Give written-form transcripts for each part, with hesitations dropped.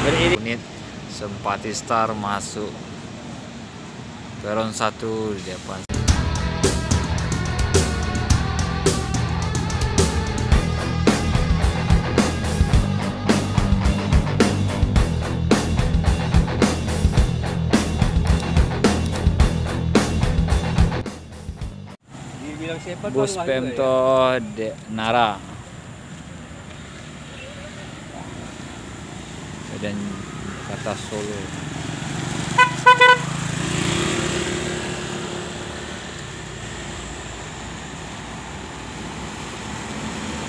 beriring unit Sempati Star masuk peron 1 di depan. Bus Pemto Nara dan kata Solo.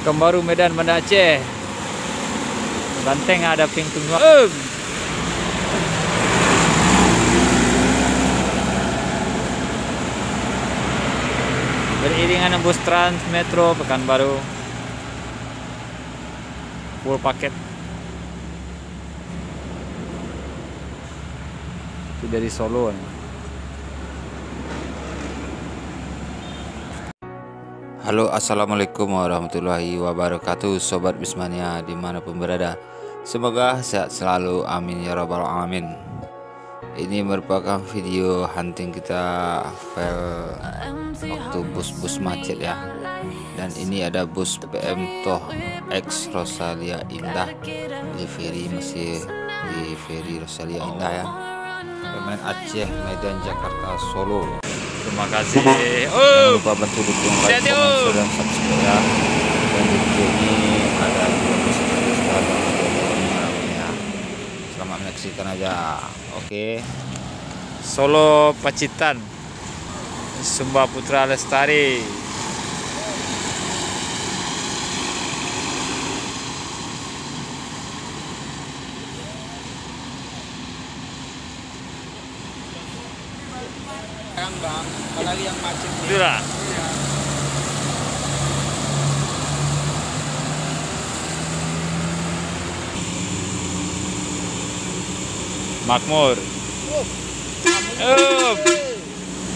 Kembaru Medan Banda Aceh. Banteng ada ping-ping. Beriringan bus Trans Metro Pekanbaru full paket. Itu dari Solo. Halo, assalamualaikum warahmatullahi wabarakatuh, sobat Bismania dimanapun berada. Semoga sehat selalu, amin ya rabbal alamin. Ini merupakan video hunting kita file waktu bus-bus macet ya. Dan ini ada bus Pemto X Rosalia Indah di ferry, masih di ferry Rosalia Indah ya. Pemain Aceh, Medan, Jakarta, Solo. Terima kasih. Jangan lupa bantu dukung like, komen, dan subscribe ya. Dan di video ini ada bus ya. Selamat menyaksikan aja. Oke. Solo Pacitan, Sumba Putra Lestari. Bang, apalagi yang macet nih. Itulah. Makmur. Om.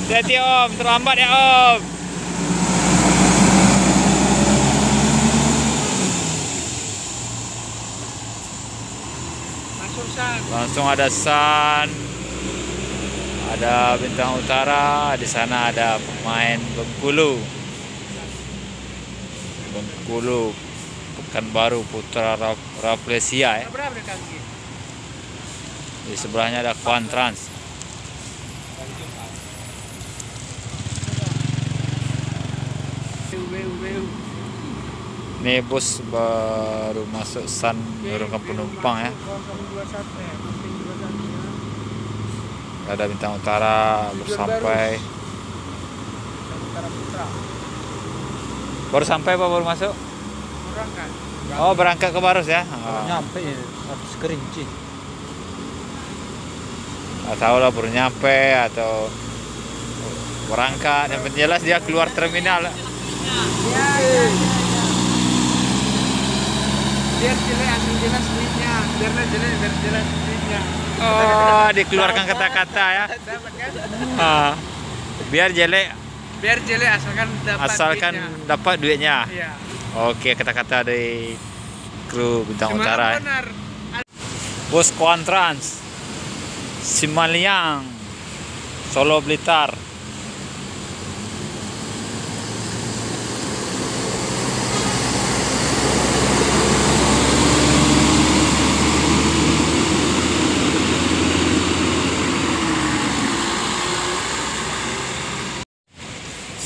Hati-hati Om, terlambat ya Om. Langsung ada San. Ada Bintang Utara, di sana ada pemain Bengkulu. Bengkulu Pekanbaru Putra Rafflesia ya. Di sebelahnya ada Kuantrans. Ini bus baru masuk San menurunkan penumpang ya. Ada Bintang Utara bersampai. Baru sampai apa baru masuk? Berangkat. Oh, berangkat ke Barus ya? Nyampe ya, habis Kerinci. Nggak tahu lah baru nyampe atau berangkat. Yang penting jelas dia keluar terminal. Biar jelek asal jelas duitnya. Biar jelas duitnya. Oh, dikeluarkan kata-kata ya. Biar jelek asalkan dapat duitnya. Iya. Oke, kata-kata dari kru Bintang Cuma Utara. benar. Bus Kuantrans Simaliang Solo Blitar.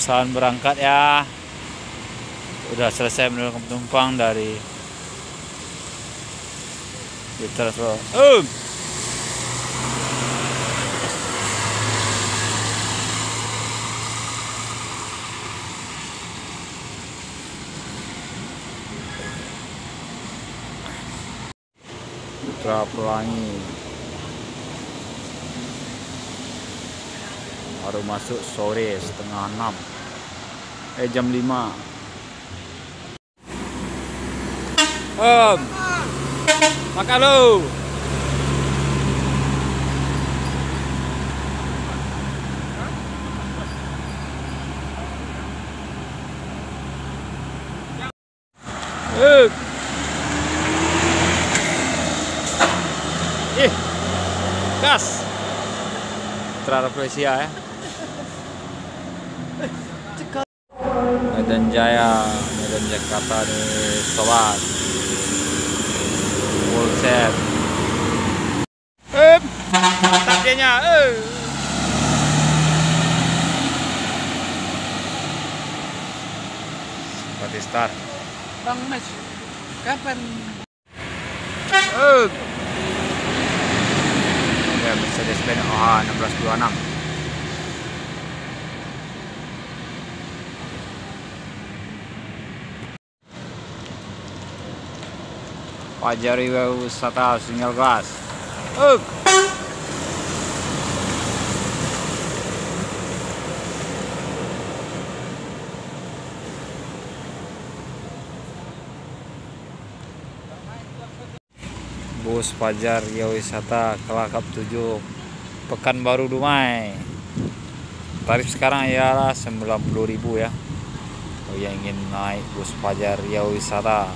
San berangkat ya. Udah selesai menurunkan penumpang dari Solo. Putra Pelangi baru masuk sore setengah 6. Jam 5. Om, makan lu. gas. Terhadap Malaysia ya. Medan Jaya, Medan Jakarta nih sobat. Full set. Mantap dianya. Seperti start. Bang Mas, kapan? Ya, Mercedes-Benz OH 1626. Fajar Wisata single gas. Bus Fajar Wisata Kelakap 7 Pekanbaru Dumai. Tarif sekarang ialah 90.000 ya. Kalau yang ingin naik bus Fajar Wisata.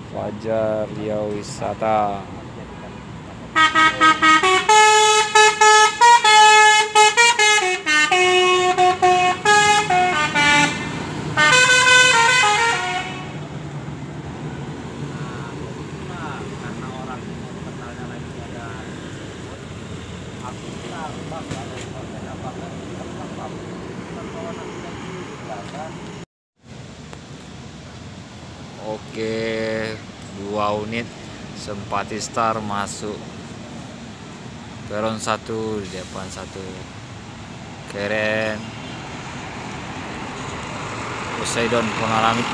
Fajar Wisata. Oke, 2 unit Simpati Star masuk peron 1 di depan 1 keren Poseidon Panoramik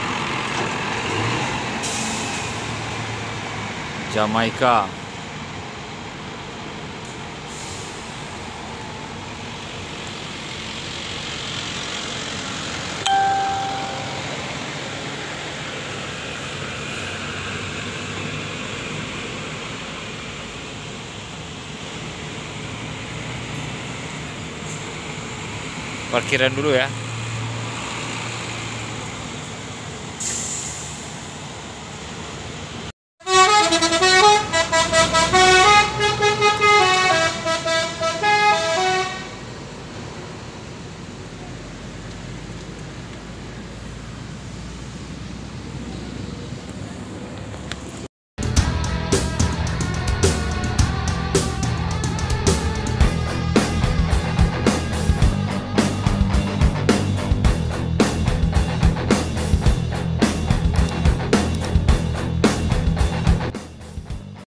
Jamaika. Parkiran dulu ya.